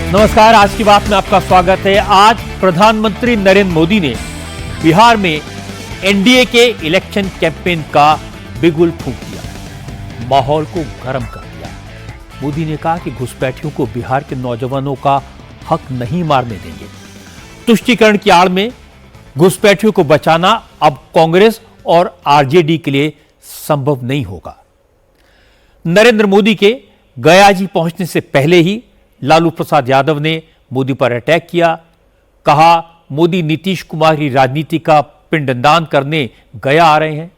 नमस्कार, आज की बात में आपका स्वागत है। आज प्रधानमंत्री नरेंद्र मोदी ने बिहार में एनडीए के इलेक्शन कैंपेन का बिगुल फूंक दिया, माहौल को गर्म कर दिया। मोदी ने कहा कि घुसपैठियों को बिहार के नौजवानों का हक नहीं मारने देंगे। तुष्टीकरण की आड़ में घुसपैठियों को बचाना अब कांग्रेस और आरजेडी के लिए संभव नहीं होगा। नरेंद्र मोदी के गयाजी पहुंचने से पहले ही लालू प्रसाद यादव ने मोदी पर अटैक किया। कहा, मोदी नीतीश कुमार की राजनीति का पिंडदान करने गया आ रहे हैं।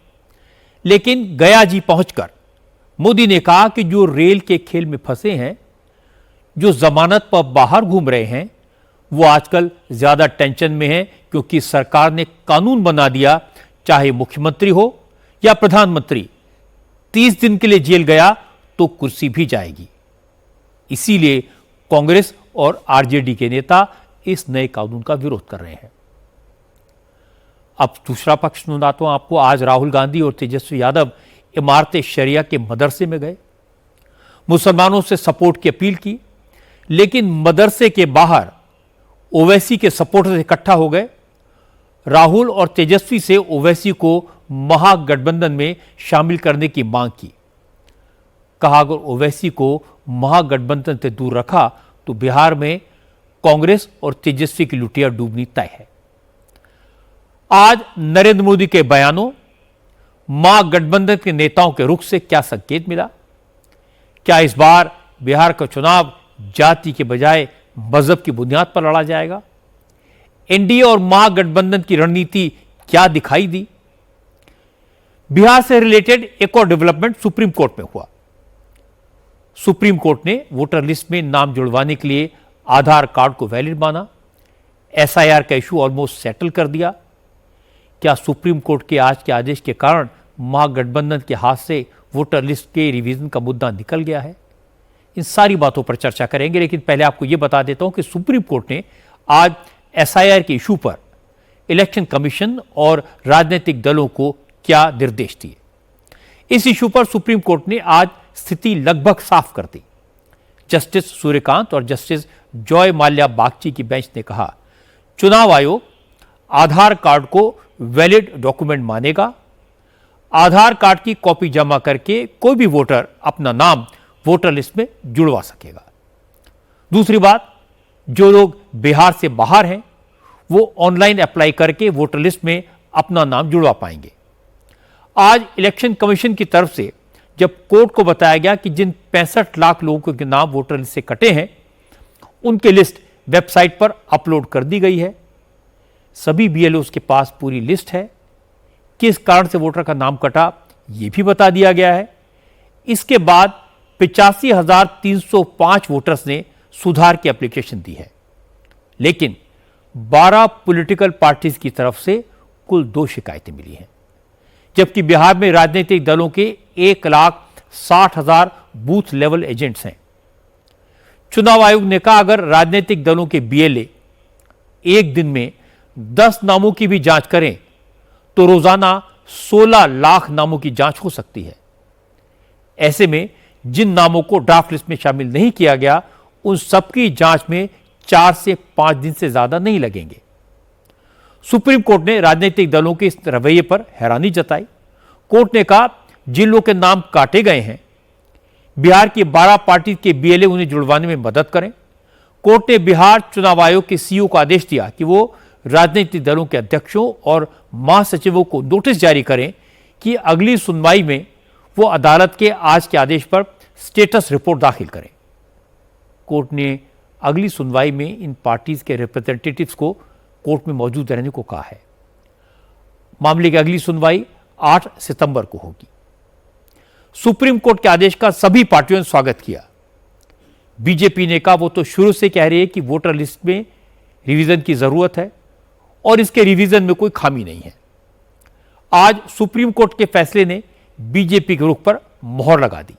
लेकिन गयाजी पहुंचकर मोदी ने कहा कि जो रेल के खेल में फंसे हैं, जो जमानत पर बाहर घूम रहे हैं, वो आजकल ज्यादा टेंशन में हैं, क्योंकि सरकार ने कानून बना दिया, चाहे मुख्यमंत्री हो या प्रधानमंत्री 30 दिन के लिए जेल गया तो कुर्सी भी जाएगी। इसीलिए कांग्रेस और आरजेडी के नेता इस नए कानून का विरोध कर रहे हैं। अब दूसरा पक्ष सुनाता हूं आपको। आज राहुल गांधी और तेजस्वी यादव इमारत शरिया के मदरसे में गए, मुसलमानों से सपोर्ट की अपील की, लेकिन मदरसे के बाहर ओवैसी के सपोर्टर्स इकट्ठा हो गए। राहुल और तेजस्वी से ओवैसी को महागठबंधन में शामिल करने की मांग की। कहा, अगर ओवैसी को महागठबंधन से दूर रखा तो बिहार में कांग्रेस और तेजस्वी की लुटिया डूबनी तय है। आज नरेंद्र मोदी के बयानों, महागठबंधन के नेताओं के रुख से क्या संकेत मिला? क्या इस बार बिहार का चुनाव जाति के बजाय मजहब की बुनियाद पर लड़ा जाएगा? एनडीए और महागठबंधन की रणनीति क्या दिखाई दी? बिहार से रिलेटेड एक और डेवलपमेंट सुप्रीम कोर्ट में हुआ। सुप्रीम कोर्ट ने वोटर लिस्ट में नाम जुड़वाने के लिए आधार कार्ड को वैलिड माना। एसआईआर का इशू ऑलमोस्ट सेटल कर दिया। क्या सुप्रीम कोर्ट के आज के आदेश के कारण महागठबंधन के हाथ से वोटर लिस्ट के रिवीजन का मुद्दा निकल गया है? इन सारी बातों पर चर्चा करेंगे, लेकिन पहले आपको यह बता देता हूं कि सुप्रीम कोर्ट ने आज एसआईआर के इशू पर इलेक्शन कमीशन और राजनीतिक दलों को क्या निर्देश दिए। इस इशू पर सुप्रीम कोर्ट ने आज स्थिति लगभग साफ कर दी। जस्टिस सूर्यकांत और जस्टिस जॉय माल्या बागची की बेंच ने कहा, चुनाव आयोग आधार कार्ड को वैलिड डॉक्यूमेंट मानेगा। आधार कार्ड की कॉपी जमा करके कोई भी वोटर अपना नाम वोटर लिस्ट में जुड़वा सकेगा। दूसरी बात, जो लोग बिहार से बाहर हैं, वो ऑनलाइन अप्लाई करके वोटर लिस्ट में अपना नाम जुड़वा पाएंगे। आज इलेक्शन कमीशन की तरफ से जब कोर्ट को बताया गया कि जिन 65 लाख लोगों के नाम वोटर लिस्ट से कटे हैं, उनकी लिस्ट वेबसाइट पर अपलोड कर दी गई है। सभी बीएलओस के पास पूरी लिस्ट है। किस कारण से वोटर का नाम कटा, यह भी बता दिया गया है। इसके बाद 85,305 वोटर्स ने सुधार की एप्लीकेशन दी है, लेकिन 12 पॉलिटिकल पार्टीज की तरफ से कुल 2 शिकायतें मिली हैं। जबकि बिहार में राजनीतिक दलों के 1,60,000 बूथ लेवल एजेंट्स हैं। चुनाव आयोग ने कहा, अगर राजनीतिक दलों के बीएलए एक दिन में 10 नामों की भी जांच करें तो रोजाना 16 लाख नामों की जांच हो सकती है। ऐसे में जिन नामों को ड्राफ्ट लिस्ट में शामिल नहीं किया गया, उन सबकी जांच में 4 से 5 दिन से ज्यादा नहीं लगेंगे। सुप्रीम कोर्ट ने राजनीतिक दलों के इस रवैये पर हैरानी जताई। कोर्ट ने कहा, जिन लोगों के नाम काटे गए हैं, बिहार की 12 पार्टी के बीएलए उन्हें जुड़वाने में मदद करें। कोर्ट ने बिहार चुनाव आयोग के सीईओ को आदेश दिया कि वो राजनीतिक दलों के अध्यक्षों और महासचिवों को नोटिस जारी करें कि अगली सुनवाई में वो अदालत के आज के आदेश पर स्टेटस रिपोर्ट दाखिल करें। कोर्ट ने अगली सुनवाई में इन पार्टीज के रिप्रेजेंटेटिव्स को कोर्ट में मौजूद रहने को कहा है। मामले की अगली सुनवाई 8 सितंबर को होगी। सुप्रीम कोर्ट के आदेश का सभी पार्टियों ने स्वागत किया। बीजेपी ने कहा, वो तो शुरू से कह रही है कि वोटर लिस्ट में रिवीजन की जरूरत है और इसके रिवीजन में कोई खामी नहीं है। आज सुप्रीम कोर्ट के फैसले ने बीजेपी के रुख पर मोहर लगा दी।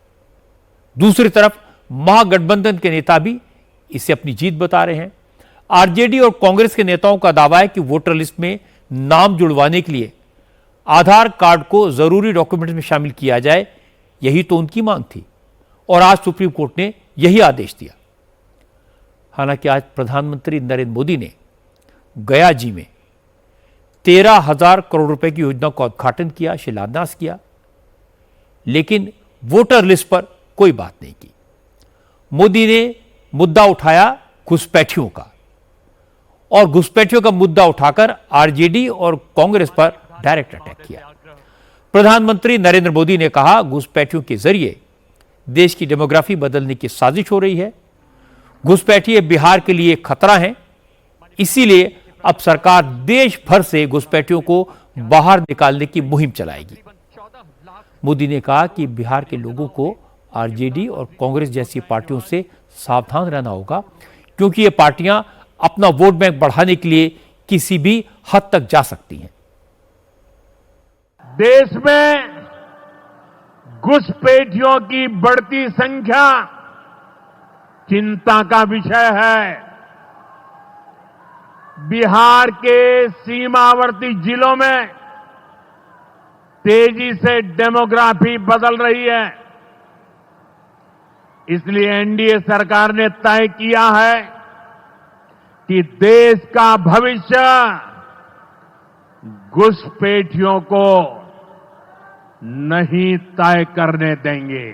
दूसरी तरफ महागठबंधन के नेता भी इसे अपनी जीत बता रहे हैं। आरजेडी और कांग्रेस के नेताओं का दावा है कि वोटर लिस्ट में नाम जुड़वाने के लिए आधार कार्ड को जरूरी डॉक्यूमेंट में शामिल किया जाए, यही तो उनकी मांग थी और आज सुप्रीम कोर्ट ने यही आदेश दिया। हालांकि आज प्रधानमंत्री नरेंद्र मोदी ने गया जी में 13,000 करोड़ रुपए की योजना का उद्घाटन किया, शिलान्यास किया, लेकिन वोटर लिस्ट पर कोई बात नहीं की। मोदी ने मुद्दा उठाया घुसपैठियों का, और घुसपैठियों का मुद्दा उठाकर आरजेडी और कांग्रेस पर डायरेक्ट अटैक किया। प्रधानमंत्री नरेंद्र मोदी ने कहा, घुसपैठियों के जरिए देश की डेमोग्राफी बदलने की साजिश हो रही है। घुसपैठिए बिहार के लिए खतरा हैं, इसीलिए अब सरकार देश भर से घुसपैठियों को बाहर निकालने की मुहिम चलाएगी। मोदी ने कहा कि बिहार के लोगों को आरजेडी और कांग्रेस जैसी पार्टियों से सावधान रहना होगा, क्योंकि ये पार्टियां अपना वोट बैंक बढ़ाने के लिए किसी भी हद तक जा सकती हैं। देश में घुसपैठियों की बढ़ती संख्या चिंता का विषय है। बिहार के सीमावर्ती जिलों में तेजी से डेमोग्राफी बदल रही है। इसलिए एनडीए सरकार ने तय किया है कि देश का भविष्य घुसपैठियों को नहीं तय करने देंगे।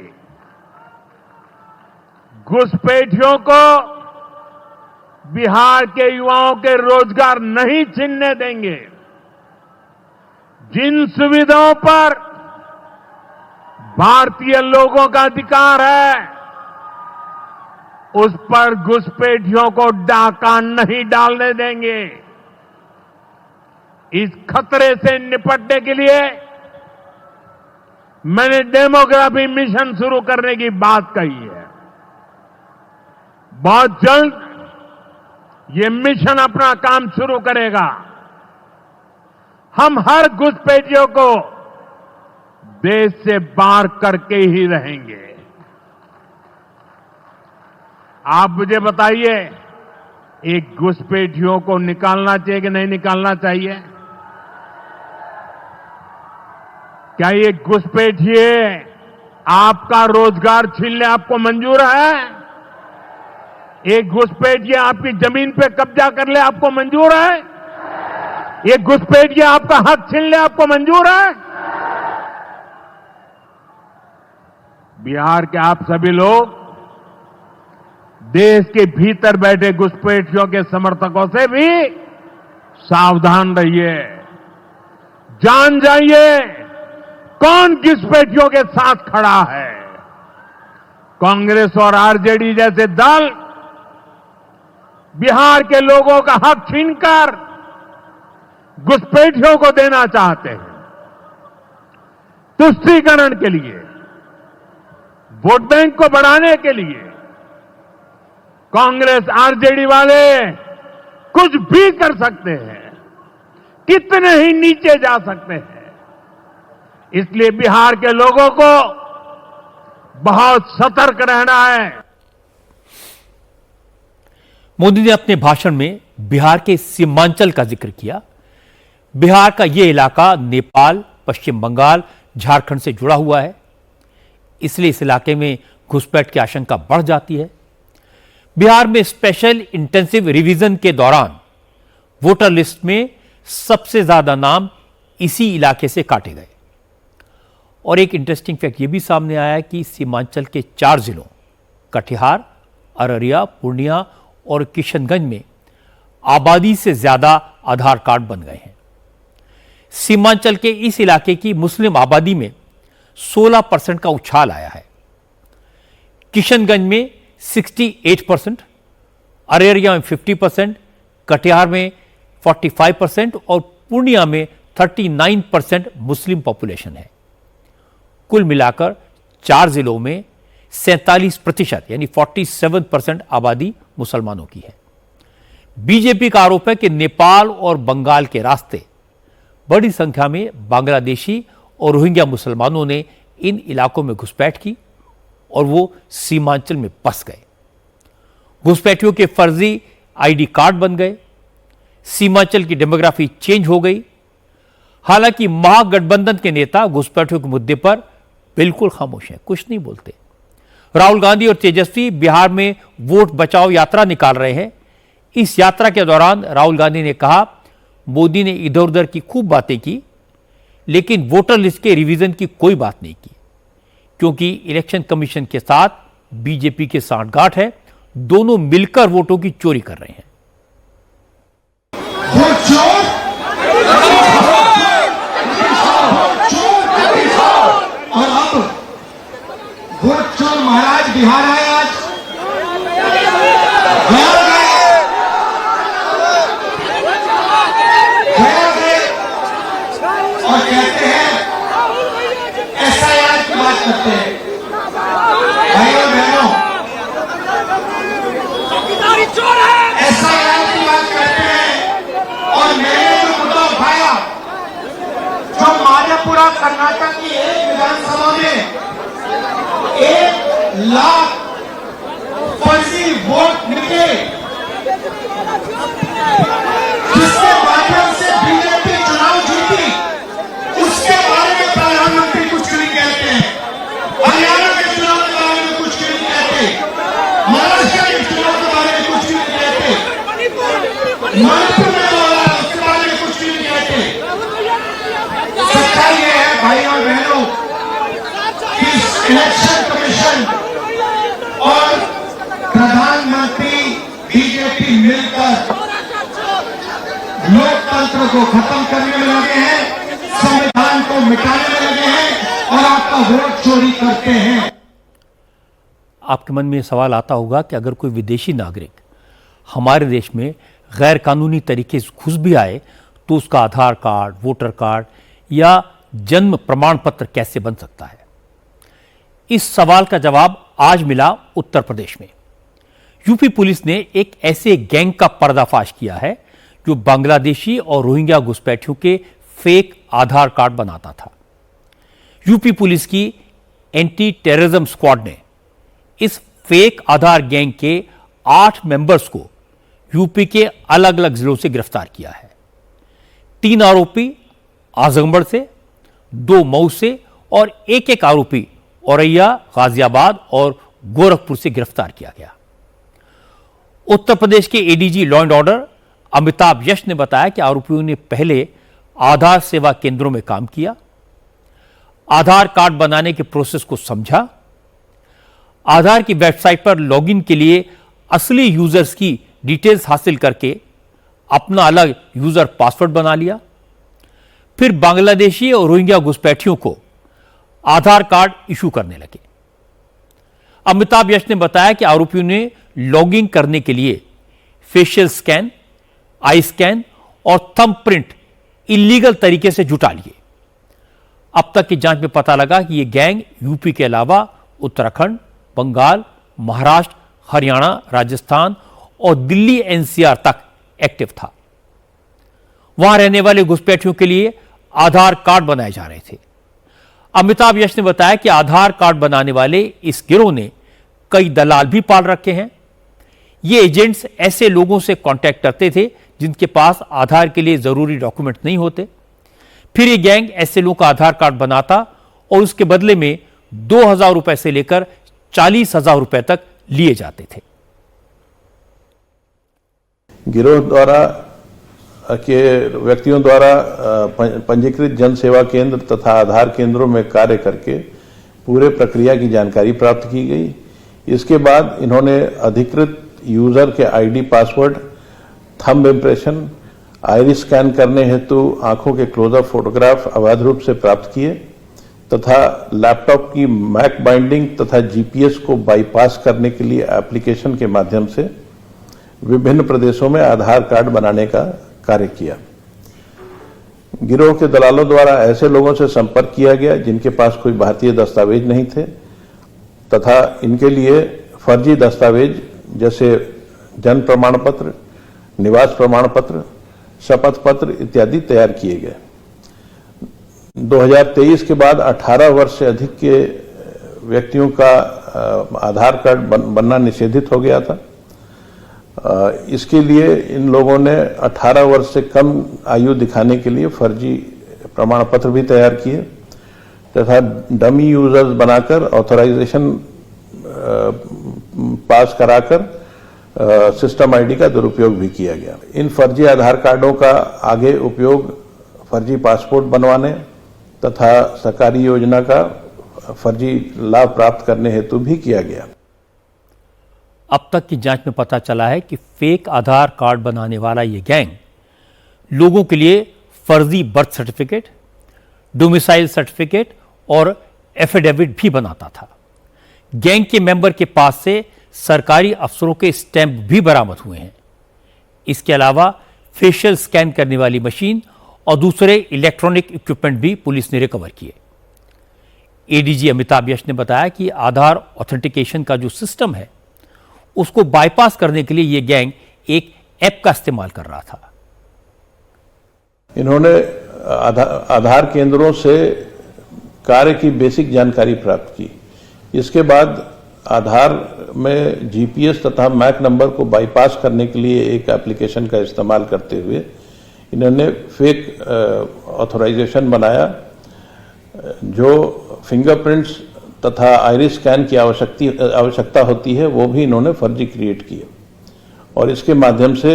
घुसपैठियों को बिहार के युवाओं के रोजगार नहीं छीनने देंगे। जिन सुविधाओं पर भारतीय लोगों का अधिकार है, उस पर घुसपैठियों को डाका नहीं डालने देंगे। इस खतरे से निपटने के लिए मैंने डेमोग्राफी मिशन शुरू करने की बात कही है। बहुत जल्द ये मिशन अपना काम शुरू करेगा। हम हर घुसपैठियों को देश से बाहर करके ही रहेंगे। आप मुझे बताइए, एक घुसपैठियों को निकालना चाहिए कि नहीं निकालना चाहिए? क्या ये घुसपैठिए आपका रोजगार छीनने आपको मंजूर है? एक घुसपैठिए आपकी जमीन पे कब्जा कर ले आपको मंजूर है? एक घुसपैठिए आपका हक छीन ले आपको मंजूर है? बिहार के आप सभी लोग देश के भीतर बैठे घुसपैठियों के समर्थकों से भी सावधान रहिए। जान जाइए कौन घुसपैठियों के साथ खड़ा है। कांग्रेस और आरजेडी जैसे दल बिहार के लोगों का हक छीनकर घुसपैठियों को देना चाहते हैं। तुष्टीकरण के लिए, वोट बैंक को बढ़ाने के लिए कांग्रेस आरजेडी वाले कुछ भी कर सकते हैं, कितने ही नीचे जा सकते हैं। इसलिए बिहार के लोगों को बहुत सतर्क रहना है। मोदी ने अपने भाषण में बिहार के सीमांचल का जिक्र किया। बिहार का यह इलाका नेपाल, पश्चिम बंगाल, झारखंड से जुड़ा हुआ है, इसलिए इस इलाके में घुसपैठ की आशंका बढ़ जाती है। बिहार में स्पेशल इंटेंसिव रिवीजन के दौरान वोटर लिस्ट में सबसे ज्यादा नाम इसी इलाके से काटे गए। और एक इंटरेस्टिंग फैक्ट यह भी सामने आया कि सीमांचल के 4 जिलों कटिहार, अररिया, पूर्णिया और किशनगंज में आबादी से ज्यादा आधार कार्ड बन गए हैं। सीमांचल के इस इलाके की मुस्लिम आबादी में 16% का उछाल आया है। किशनगंज में 68%, अररिया में 50%, कटिहार में 45% और पूर्णिया में 39% मुस्लिम पॉपुलेशन है। कुल मिलाकर 4 जिलों में 47% यानी 47% आबादी मुसलमानों की है। बीजेपी का आरोप है कि नेपाल और बंगाल के रास्ते बड़ी संख्या में बांग्लादेशी और रोहिंग्या मुसलमानों ने इन इलाकों में घुसपैठ की और वो सीमांचल में बस गए। घुसपैठियों के फर्जी आईडी कार्ड बन गए। सीमांचल की डेमोग्राफी चेंज हो गई। हालांकि महागठबंधन के नेता घुसपैठियों के मुद्दे पर बिल्कुल खामोश हैं, कुछ नहीं बोलते। राहुल गांधी और तेजस्वी बिहार में वोट बचाओ यात्रा निकाल रहे हैं। इस यात्रा के दौरान राहुल गांधी ने कहा, मोदी ने इधर उधर की खूब बातें की, लेकिन वोटर लिस्ट के रिवीजन की कोई बात नहीं की, क्योंकि इलेक्शन कमीशन के साथ बीजेपी के सांठगांठ है। दोनों मिलकर वोटों की चोरी कर रहे हैं। और अब वोट चोर महाराज बिहार आए, आज गए और कहते हैं एसआईआर की बात करते हैं। भाइयों बहनों, एसआईआर की बात करते हैं और मैंने जो मुद्दा उठाया, जो माधेपुरा कर्नाटक की एक विधानसभा में 1 लाख फर्जी वोट निकले, जिसके माध्यम से बीजेपी चुनाव जीती, उसके बारे में प्रधानमंत्री कुछ नहीं कहते हैं। हरियाणा के चुनाव के बारे में कुछ नहीं कहते, महाराष्ट्र के चुनाव के बारे में कुछ नहीं कहते, मणिपुर में हो रहा है उसके बारे में कुछ नहीं कहते। सच्चाई ये है भाइयों और बहनों कि इलेक्शन कमीशन और प्रधानमंत्री बीजेपी मिलकर लोकतंत्र को खत्म करने में लगे हैं, संविधान को मिटाने में लगे हैं और आपका वोट चोरी करते हैं। आपके मन में सवाल आता होगा कि अगर कोई विदेशी नागरिक हमारे देश में गैर कानूनी तरीके से घुस भी आए तो उसका आधार कार्ड, वोटर कार्ड या जन्म प्रमाण पत्र कैसे बन सकता है? इस सवाल का जवाब आज मिला उत्तर प्रदेश में। यूपी पुलिस ने एक ऐसे गैंग का पर्दाफाश किया है जो बांग्लादेशी और रोहिंग्या घुसपैठियों के फेक आधार कार्ड बनाता था। यूपी पुलिस की एंटी टेररिज्म स्क्वाड ने इस फेक आधार गैंग के 8 मेंबर्स को यूपी के अलग अलग जिलों से गिरफ्तार किया है। 3 आरोपी आजमगढ़ से, 2 मऊ से और एक आरोपी औरैया, गाजियाबाद और गोरखपुर से गिरफ्तार किया गया। उत्तर प्रदेश के ADG law and order Amitabh Yash ने बताया कि आरोपियों ने पहले आधार सेवा केंद्रों में काम किया, आधार कार्ड बनाने के प्रोसेस को समझा, आधार की वेबसाइट पर लॉगिन के लिए असली यूजर्स की डिटेल्स हासिल करके अपना अलग यूजर पासवर्ड बना लिया, फिर बांग्लादेशी और रोहिंग्या घुसपैठियों को आधार कार्ड इशू करने लगे। अमिताभ यश ने बताया कि आरोपियों ने लॉगिन करने के लिए फेशियल स्कैन, आई स्कैन और थंब प्रिंट इलीगल तरीके से जुटा लिए। अब तक की जांच में पता लगा कि यह गैंग यूपी के अलावा उत्तराखंड, बंगाल, महाराष्ट्र, हरियाणा, राजस्थान और दिल्ली एनसीआर तक एक्टिव था। वहां रहने वाले घुसपैठियों के लिए आधार कार्ड बनाए जा रहे थे। अमिताभ यश ने बताया कि आधार कार्ड बनाने वाले इस गिरोह ने कई दलाल भी पाल रखे हैं। ये एजेंट्स ऐसे लोगों से कांटेक्ट करते थे जिनके पास आधार के लिए जरूरी डॉक्यूमेंट नहीं होते। फिर ये गैंग ऐसे लोगों का आधार कार्ड बनाता और उसके बदले में 2,000 रुपए से लेकर 40,000 रुपए तक लिए जाते थे। गिरोह द्वारा के व्यक्तियों द्वारा पंजीकृत जन सेवा केंद्र तथा आधार केंद्रों में कार्य करके पूरे प्रक्रिया की जानकारी प्राप्त की गई। इसके बाद इन्होंने अधिकृत यूजर के ID, password, thumb impression, iris scan करने हेतु आंखों के क्लोजअप फोटोग्राफ अवैध रूप से प्राप्त किए तथा लैपटॉप की मैक बाइंडिंग तथा जीपीएस को बाईपास करने के लिए एप्लीकेशन के माध्यम से विभिन्न प्रदेशों में आधार कार्ड बनाने का कार्य किया। गिरोह के दलालों द्वारा ऐसे लोगों से संपर्क किया गया जिनके पास कोई भारतीय दस्तावेज नहीं थे तथा इनके लिए फर्जी दस्तावेज जैसे जन्म प्रमाण पत्र, निवास प्रमाण पत्र, शपथ पत्र इत्यादि तैयार किए गए। 2023 के बाद 18 वर्ष से अधिक के व्यक्तियों का आधार कार्ड बनना निषेधित हो गया था। इसके लिए इन लोगों ने 18 वर्ष से कम आयु दिखाने के लिए फर्जी प्रमाण पत्र भी तैयार किए तथा डमी यूजर्स बनाकर ऑथराइजेशन पास कराकर सिस्टम आईडी का दुरुपयोग भी किया गया। इन फर्जी आधार कार्डों का आगे उपयोग फर्जी पासपोर्ट बनवाने तथा सरकारी योजना का फर्जी लाभ प्राप्त करने हेतु भी किया गया। अब तक की जांच में पता चला है कि फेक आधार कार्ड बनाने वाला यह गैंग लोगों के लिए फर्जी बर्थ सर्टिफिकेट, डोमिसाइल सर्टिफिकेट और एफिडेविट भी बनाता था। गैंग के मेंबर के पास से सरकारी अफसरों के स्टैंप भी बरामद हुए हैं। इसके अलावा फेशियल स्कैन करने वाली मशीन और दूसरे इलेक्ट्रॉनिक इक्विपमेंट भी पुलिस ने रिकवर किए। एडीजी अमिताभ यश ने बताया कि आधार ऑथेंटिकेशन का जो सिस्टम है उसको बाईपास करने के लिए यह गैंग एक ऐप का इस्तेमाल कर रहा था। इन्होंने आधार केंद्रों से कार्य की बेसिक जानकारी प्राप्त की। इसके बाद आधार में जीपीएस तथा मैक नंबर को बाईपास करने के लिए एक एप्लीकेशन का इस्तेमाल करते हुए इन्होंने फेक ऑथराइजेशन बनाया। जो फिंगरप्रिंट्स तथा आइरिस स्कैन की आवश्यकता होती है वो भी इन्होंने फर्जी क्रिएट किए और इसके माध्यम से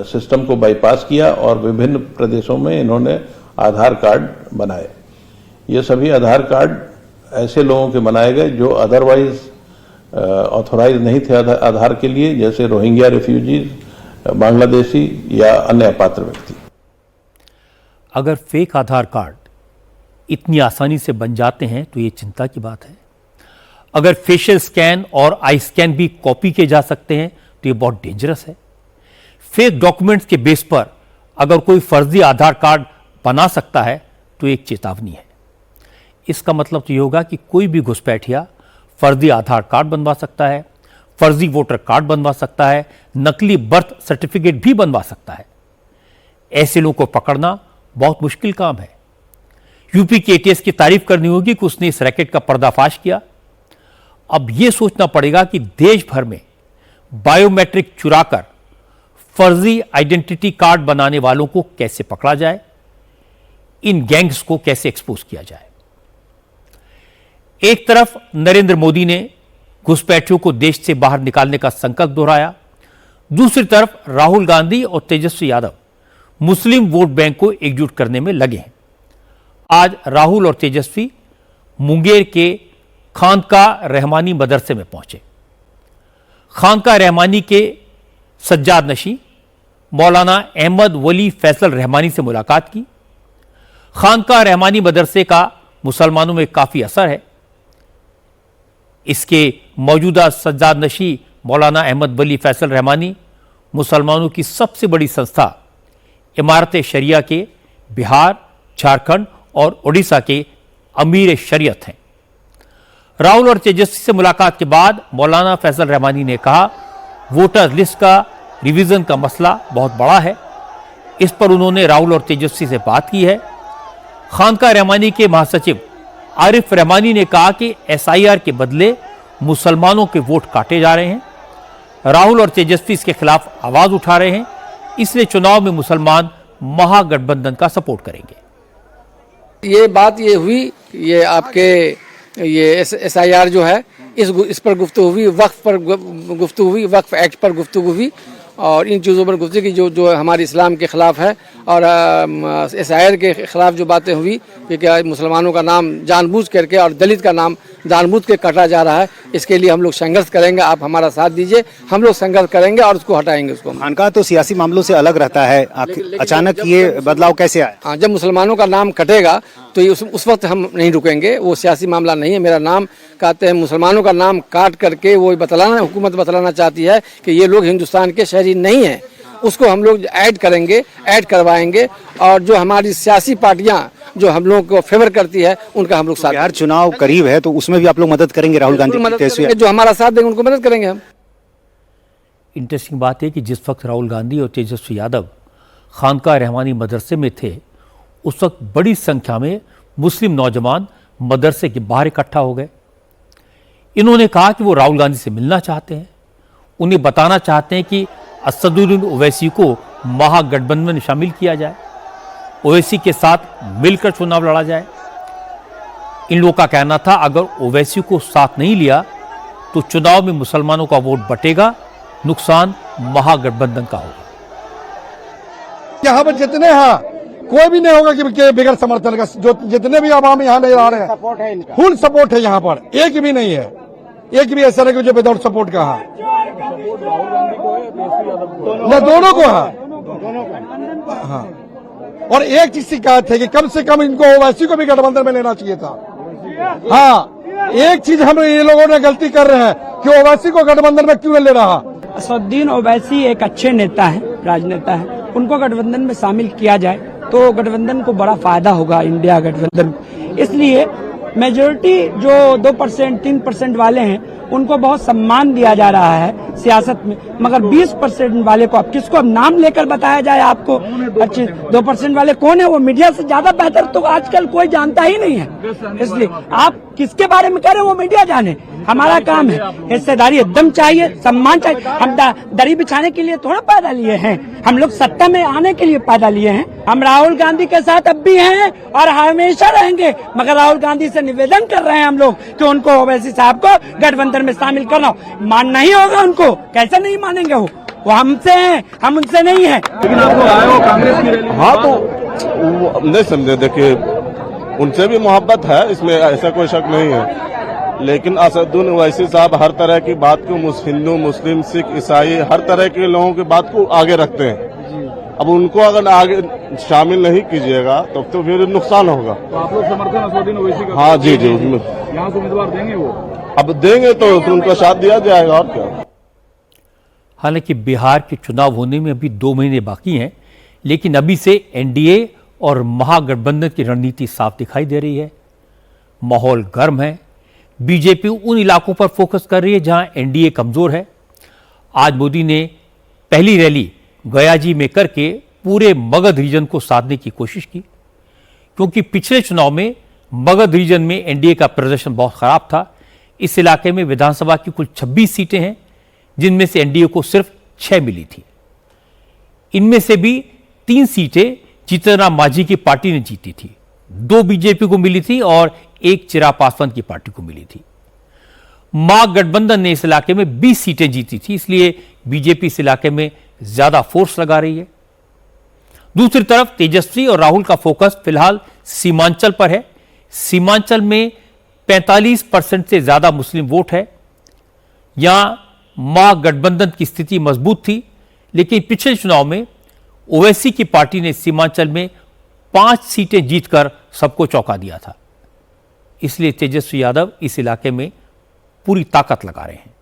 सिस्टम को बाईपास किया और विभिन्न प्रदेशों में इन्होंने आधार कार्ड बनाए। ये सभी आधार कार्ड ऐसे लोगों के बनाए गए जो अदरवाइज ऑथोराइज नहीं थे आधार के लिए, जैसे रोहिंग्या रिफ्यूजीज, बांग्लादेशी या अन्य अपात्र व्यक्ति। अगर फेक आधार कार्ड इतनी आसानी से बन जाते हैं तो ये चिंता की बात है। अगर फेशियल स्कैन और आई स्कैन भी कॉपी किए जा सकते हैं तो ये बहुत डेंजरस है। फेक डॉक्यूमेंट्स के बेस पर अगर कोई फर्जी आधार कार्ड बना सकता है तो एक चेतावनी है। इसका मतलब तो ये होगा कि कोई भी घुसपैठिया फर्जी आधार कार्ड बनवा सकता है, फर्जी वोटर कार्ड बनवा सकता है, नकली बर्थ सर्टिफिकेट भी बनवा सकता है। ऐसे लोगों को पकड़ना बहुत मुश्किल काम है। यूपी के एटीएस की तारीफ करनी होगी कि उसने इस रैकेट का पर्दाफाश किया। अब यह सोचना पड़ेगा कि देश भर में बायोमेट्रिक चुराकर फर्जी आइडेंटिटी कार्ड बनाने वालों को कैसे पकड़ा जाए, इन गैंग्स को कैसे एक्सपोज किया जाए। एक तरफ नरेंद्र मोदी ने घुसपैठियों को देश से बाहर निकालने का संकल्प दोहराया, दूसरी तरफ राहुल गांधी और तेजस्वी यादव मुस्लिम वोट बैंक को एकजुट करने में लगे हैं। आज राहुल और तेजस्वी मुंगेर के खानका रहमानी मदरसे में पहुंचे। खानका रहमानी के सज्जाद नशी मौलाना अहमद वली फैसल रहमानी से मुलाकात की। खानका रहमानी मदरसे का मुसलमानों में काफी असर है। इसके मौजूदा सज्जाद नशी मौलाना अहमद वली फैसल रहमानी मुसलमानों की सबसे बड़ी संस्था इमारत शरिया के बिहार, झारखंड और ओडिशा के अमीर शरीयत हैं। राहुल और तेजस्वी से मुलाकात के बाद मौलाना फैसल रहमानी ने कहा, वोटर लिस्ट का रिवीजन का मसला बहुत बड़ा है। इस पर उन्होंने राहुल और तेजस्वी से बात की है। खानका रहमानी के महासचिव आरिफ रहमानी ने कहा कि एसआईआर के बदले मुसलमानों के वोट काटे जा रहे हैं। राहुल और तेजस्वी इसके खिलाफ आवाज उठा रहे हैं, इसलिए चुनाव में मुसलमान महागठबंधन का सपोर्ट करेंगे। ये बात ये हुई, ये आपके ये एसआईआर जो है इस पर गुफ्तगू हुई, वक्फ पर गुफ्तगू हुई, वक्फ एक्ट पर गुफ्तगू हुई और इन चीज़ों पर गुफ्तगू की जो हमारे इस्लाम के ख़िलाफ़ है। और एसआईआर के ख़िलाफ़ जो बातें हुई कि क्या मुसलमानों का नाम जानबूझ करके और दलित का नाम जानबूझ के काटा जा रहा है, इसके लिए हम लोग संघर्ष करेंगे। आप हमारा साथ दीजिए, हम लोग संघर्ष करेंगे और उसको हटाएंगे। उसको खानका तो सियासी मामलों से अलग रहता है, अचानक ये बदलाव कैसे आया? हाँ, जब मुसलमानों का नाम कटेगा तो ये उस वक्त हम नहीं रुकेंगे। वो सियासी मामला नहीं है। मेरा नाम कहते हैं, मुसलमानों का नाम काट करके वो हुकूमत बतलाना चाहती है कि ये लोग हिंदुस्तान के शहरी नहीं हैं। उसको हम लोग ऐड करेंगे, ऐड करवाएंगे और जो हमारी सियासी पार्टियां जो हम लोग को फेवर करती है उनका हम लोग साथ। बिहार चुनाव करीब है तो उसमें भी आप लोग मदद करेंगे? राहुल गांधी जो हमारा साथ देंगे उनको मदद करेंगे हम। इंटरेस्टिंग बात है कि जिस वक्त राहुल गांधी और तेजस्वी यादव खानका रहमानी मदरसे में थे, उस वक्त बड़ी संख्या में मुस्लिम नौजवान मदरसे के बाहर इकट्ठा हो गए। इन्होंने कहा कि वो राहुल गांधी से मिलना चाहते हैं, उन्हें बताना चाहते हैं कि असदुद्दीन ओवैसी को महागठबंधन में शामिल किया जाए, ओवैसी के साथ मिलकर चुनाव लड़ा जाए। इन लोगों का कहना था अगर ओवैसी को साथ नहीं लिया तो चुनाव में मुसलमानों का वोट बटेगा, नुकसान महागठबंधन का होगा। यहाँ पर जितने हैं कोई भी नहीं होगा कि बिगड़ समर्थन का, जो जितने भी आवाम यहाँ नहीं आ रहे हैं फुल सपोर्ट है यहाँ पर, एक भी नहीं है, एक भी ऐसा नहीं जो विदाउट सपोर्ट का है, न दोनों को है। हाँ, और एक चीज शिकायत है कि कम से कम इनको ओवैसी को भी गठबंधन में लेना चाहिए था। हाँ, एक चीज हम ये लोगों ने गलती कर रहे हैं कि ओवैसी को गठबंधन में क्यों नहीं ले रहा। असदुद्दीन ओवैसी एक अच्छे नेता हैं, राजनेता हैं, उनको गठबंधन में शामिल किया जाए तो गठबंधन को बड़ा फायदा होगा, इंडिया गठबंधन को। इसलिए मेजोरिटी जो 2% 3% वाले हैं उनको बहुत सम्मान दिया जा रहा है सियासत में, मगर 20% वाले को अब किसको अब नाम लेकर बताया जाए आपको? अच्छे 2% वाले कौन है? वो मीडिया से ज्यादा बेहतर तो आजकल कोई जानता ही नहीं है। इसलिए आप किसके बारे में कह रहे हैं वो मीडिया जाने, हमारा काम है हिस्सेदारी एकदम चाहिए, सम्मान चाहिए। हम दरी बिछाने के लिए थोड़ा पैदा लिए हैं, हम लोग सत्ता में आने के लिए पैदा लिए हैं। हम राहुल गांधी के साथ अब भी हैं और हमेशा रहेंगे, मगर राहुल गांधी से निवेदन कर रहे हैं हम लोग कि उनको ओवैसी साहब को गठबंधन में शामिल करना। मानना ही होगा उनको, कैसे नहीं मानेंगे? वो हमसे हैं, हम उनसे नहीं है। लेकिन आपको आए हो कांग्रेस की रैली? हाँ, तो नहीं समझे, देखिए उनसे भी मोहब्बत है, इसमें ऐसा कोई शक नहीं है, लेकिन असदुद्दीन ओवैसी साहब हर तरह की बात को हिंदू, मुस्लिम, सिख, ईसाई हर तरह के लोगों की बात को आगे रखते हैं। अब उनको अगर आगे शामिल नहीं कीजिएगा तो फिर नुकसान होगा। तो आप लोग समर्थन असदुद्दीन ओवैसी का? हाँ जी, यहाँ से उम्मीदवार देंगे वो? अब देंगे तो उनका साथ दिया जाएगा, और क्या। हालांकि बिहार के चुनाव होने में अभी 2 महीने बाकी हैं, लेकिन अभी से एनडीए और महागठबंधन की रणनीति साफ दिखाई दे रही है। माहौल गर्म है। बीजेपी उन इलाकों पर फोकस कर रही है जहां एनडीए कमजोर है। आज मोदी ने पहली रैली गया जी में करके पूरे मगध रीजन को साधने की कोशिश की, क्योंकि पिछले चुनाव में मगध रीजन में एनडीए का प्रदर्शन बहुत खराब था। इस इलाके में विधानसभा की कुल 26 सीटें हैं, जिनमें से एनडीए को सिर्फ 6 मिली थी। इनमें से भी 3 सीटें जीतनराम मांझी की पार्टी ने जीती थी, 2 बीजेपी को मिली थी और 1 चिराग पासवान की पार्टी को मिली थी। महागठबंधन ने इस इलाके में 20 सीटें जीती थी, इसलिए बीजेपी इस इलाके में ज्यादा फोर्स लगा रही है। दूसरी तरफ तेजस्वी और राहुल का फोकस फिलहाल सीमांचल पर है। सीमांचल में 45% से ज्यादा मुस्लिम वोट है। यहां महागठबंधन की स्थिति मजबूत थी, लेकिन पिछले चुनाव में ओवैसी की पार्टी ने सीमांचल में 5 सीटें जीतकर सबको चौंका दिया था। इसलिए तेजस्वी यादव इस इलाके में पूरी ताकत लगा रहे हैं।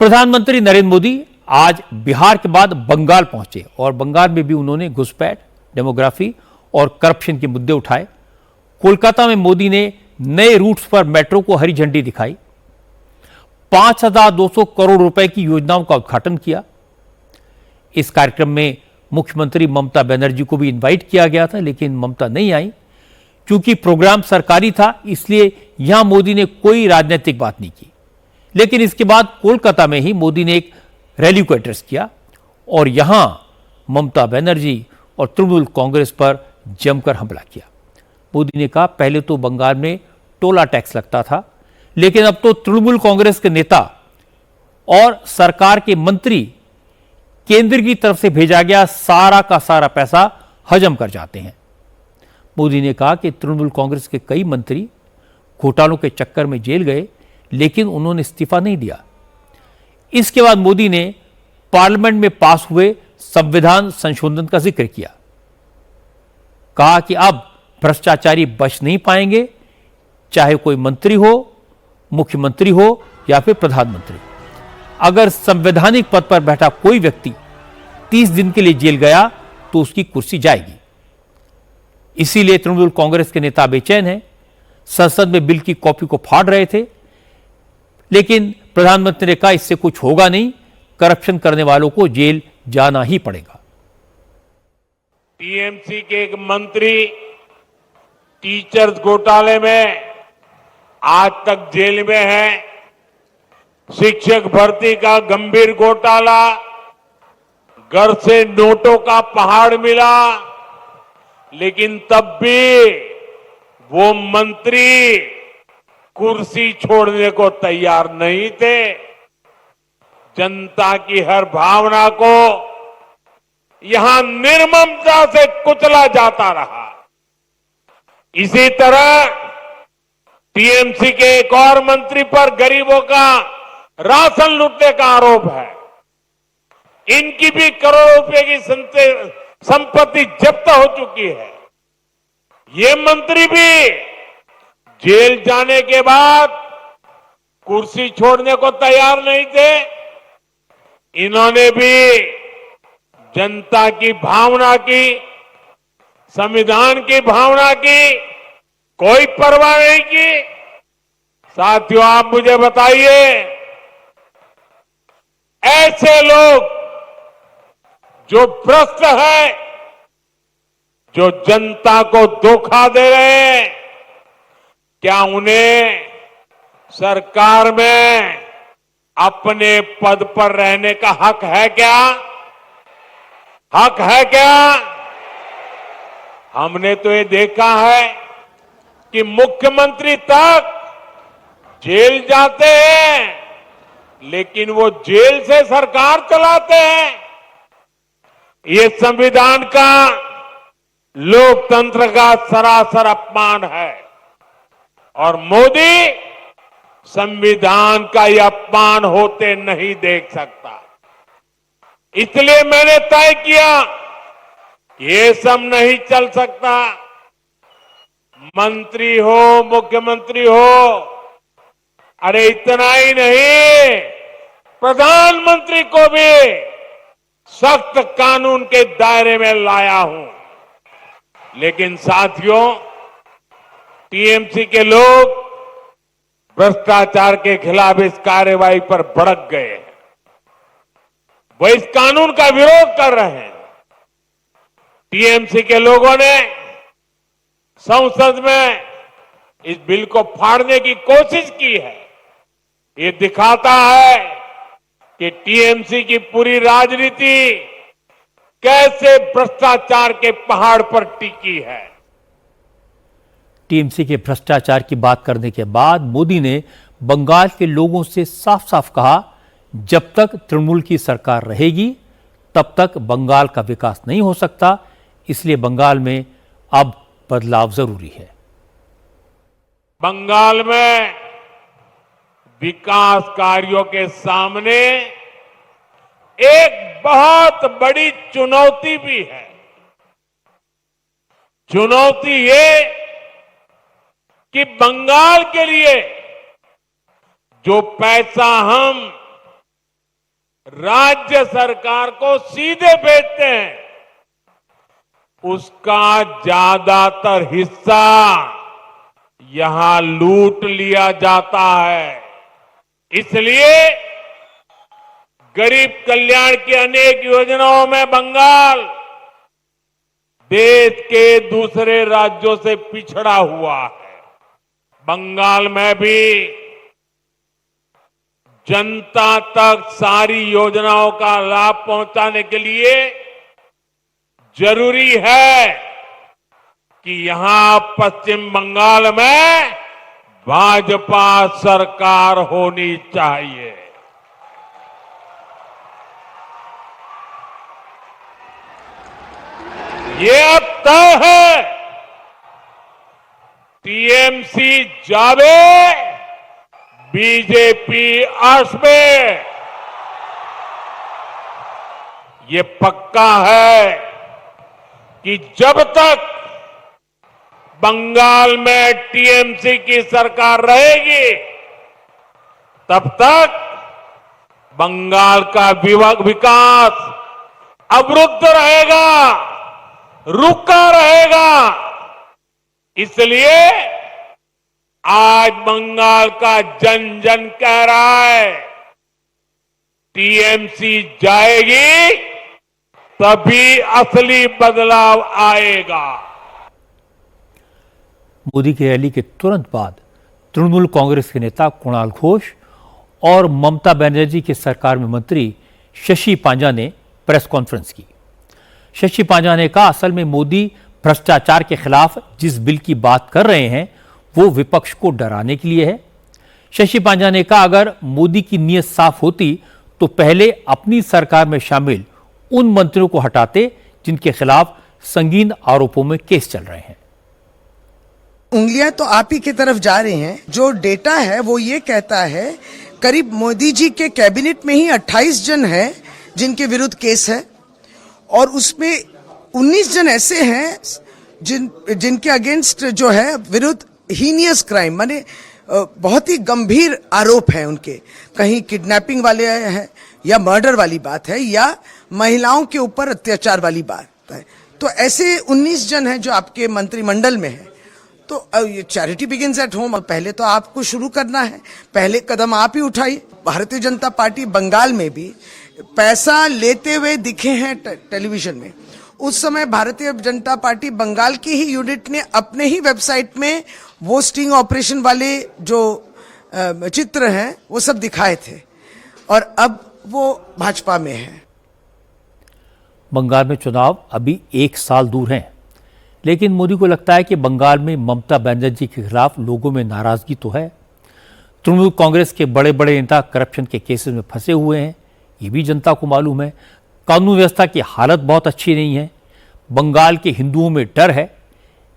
प्रधानमंत्री नरेंद्र मोदी आज बिहार के बाद बंगाल पहुंचे और बंगाल में भी उन्होंने घुसपैठ, डेमोग्राफी और करप्शन के मुद्दे उठाए। कोलकाता में मोदी ने नए रूट्स पर मेट्रो को हरी झंडी दिखाई। 5,200 करोड़ रुपए की योजनाओं का उद्घाटन किया। इस कार्यक्रम में मुख्यमंत्री ममता बनर्जी को भी इनवाइट किया गया था, लेकिन ममता नहीं आई। क्योंकि प्रोग्राम सरकारी था, इसलिए यहां मोदी ने कोई राजनीतिक बात नहीं की। लेकिन इसके बाद कोलकाता में ही मोदी ने एक रैली को एड्रेस किया और यहां ममता बनर्जी और तृणमूल कांग्रेस पर जमकर हमला किया। मोदी ने कहा, पहले तो बंगाल में टोला टैक्स लगता था, लेकिन अब तो तृणमूल कांग्रेस के नेता और सरकार के मंत्री केंद्र की तरफ से भेजा गया सारा का सारा पैसा हजम कर जाते हैं। मोदी ने कहा कि तृणमूल कांग्रेस के कई मंत्री घोटालों के चक्कर में जेल गए, लेकिन उन्होंने इस्तीफा नहीं दिया। इसके बाद मोदी ने पार्लियामेंट में पास हुए संविधान संशोधन का जिक्र किया। कहा कि अब भ्रष्टाचारी बच नहीं पाएंगे, चाहे कोई मंत्री हो, मुख्यमंत्री हो या फिर प्रधानमंत्री। अगर संवैधानिक पद पर बैठा कोई व्यक्ति 30 दिन के लिए जेल गया तो उसकी कुर्सी जाएगी। इसीलिए तृणमूल कांग्रेस के नेता बेचैन हैं। संसद में बिल की कॉपी को फाड़ रहे थे, लेकिन प्रधानमंत्री ने कहा इससे कुछ होगा नहीं, करप्शन करने वालों को जेल जाना ही पड़ेगा। टीएमसी के एक मंत्री टीचर्स घोटाले में आज तक जेल में है। शिक्षक भर्ती का गंभीर घोटाला, घर से नोटों का पहाड़ मिला, लेकिन तब भी वो मंत्री कुर्सी छोड़ने को तैयार नहीं थे। जनता की हर भावना को यहां निर्ममता से कुचला जाता रहा। इसी तरह टीएमसी के एक और मंत्री पर गरीबों का राशन लूटने का आरोप है। इनकी भी करोड़ों रुपए की संपत्ति जब्त हो चुकी है। ये मंत्री भी जेल जाने के बाद कुर्सी छोड़ने को तैयार नहीं थे। इन्होंने भी जनता की भावना की, संविधान की भावना की कोई परवाह नहीं की। साथियों, आप मुझे बताइए, ऐसे लोग जो भ्रष्ट है, जो जनता को धोखा दे रहे हैं, क्या उन्हें सरकार में अपने पद पर रहने का हक है क्या? हक है क्या? हमने तो ये देखा है कि मुख्यमंत्री तक जेल जाते हैं, लेकिन वो जेल से सरकार चलाते हैं। ये संविधान का, लोकतंत्र का सरासर अपमान है और मोदी संविधान का यह अपमान होते नहीं देख सकता। इसलिए मैंने तय किया ये सब नहीं चल सकता। मंत्री हो, मुख्यमंत्री हो, अरे इतना ही नहीं, प्रधानमंत्री को भी सख्त कानून के दायरे में लाया हूं। लेकिन साथियों, टीएमसी के लोग भ्रष्टाचार के खिलाफ इस कार्रवाई पर भड़क गए हैं। वो इस कानून का विरोध कर रहे हैं। टीएमसी के लोगों ने संसद में इस बिल को फाड़ने की कोशिश की है। ये दिखाता है कि टीएमसी की पूरी राजनीति कैसे भ्रष्टाचार के पहाड़ पर टिकी है। टीएमसी के भ्रष्टाचार की बात करने के बाद मोदी ने बंगाल के लोगों से साफ साफ कहा, जब तक तृणमूल की सरकार रहेगी तब तक बंगाल का विकास नहीं हो सकता, इसलिए बंगाल में अब बदलाव जरूरी है। बंगाल में विकास कार्यों के सामने एक बहुत बड़ी चुनौती भी है। चुनौती ये कि बंगाल के लिए जो पैसा हम राज्य सरकार को सीधे भेजते हैं, उसका ज्यादातर हिस्सा यहां लूट लिया जाता है। इसलिए गरीब कल्याण की अनेक योजनाओं में बंगाल देश के दूसरे राज्यों से पिछड़ा हुआ है। बंगाल में भी जनता तक सारी योजनाओं का लाभ पहुंचाने के लिए जरूरी है कि यहां पश्चिम बंगाल में भाजपा सरकार होनी चाहिए। ये अब तय है। टीएमसी जावे, बीजेपी आसमे, ये पक्का है कि जब तक बंगाल में टीएमसी की सरकार रहेगी तब तक बंगाल का विकास अवरुद्ध रहेगा, रुका रहेगा। इसलिए आज बंगाल का जन जन कह रहा है, टीएमसी जाएगी तभी असली बदलाव आएगा। मोदी की रैली के तुरंत बाद तृणमूल कांग्रेस के नेता कुणाल घोष और ममता बनर्जी की सरकार में मंत्री शशि पांजा ने प्रेस कॉन्फ्रेंस की। शशि पांजा ने कहा, असल में मोदी भ्रष्टाचार के खिलाफ जिस बिल की बात कर रहे हैं वो विपक्ष को डराने के लिए है। शशि पांजा ने कहा, अगर मोदी की नीयत साफ होती तो पहले अपनी सरकार में शामिल उन मंत्रियों को हटाते जिनके खिलाफ संगीन आरोपों में केस चल रहे हैं। उंगलियां तो आप ही की तरफ जा रही हैं। जो डेटा है वो ये कहता है करीब मोदी जी के कैबिनेट में ही 28 जन हैं जिनके विरुद्ध केस है और उसमें 19 जन ऐसे हैं जिनके अगेंस्ट जो है विरुद्ध हीनियस क्राइम माने बहुत ही गंभीर आरोप है उनके। कहीं किडनैपिंग वाले हैं या मर्डर वाली बात है या महिलाओं के ऊपर अत्याचार वाली बात है। तो ऐसे 19 जन हैं जो आपके मंत्रिमंडल में हैं। तो ये चैरिटी बिगिंस एट होम। पहले तो आपको शुरू करना है, पहले कदम आप ही उठाइए। भारतीय जनता पार्टी बंगाल में भी पैसा लेते हुए दिखे हैं टेलीविजन में। उस समय भारतीय जनता पार्टी बंगाल की ही यूनिट ने अपने ही वेबसाइट में वो स्टिंग ऑपरेशन वाले जो चित्र हैं वो सब दिखाए थे और अब वो भाजपा में है। बंगाल में चुनाव अभी 1 साल दूर हैं, लेकिन मोदी को लगता है कि बंगाल में ममता बनर्जी के खिलाफ लोगों में नाराजगी तो है। तृणमूल कांग्रेस के बड़े बड़े नेता करप्शन के केसेस में फंसे हुए हैं, ये भी जनता को मालूम है। कानून व्यवस्था की हालत बहुत अच्छी नहीं है। बंगाल के हिंदुओं में डर है,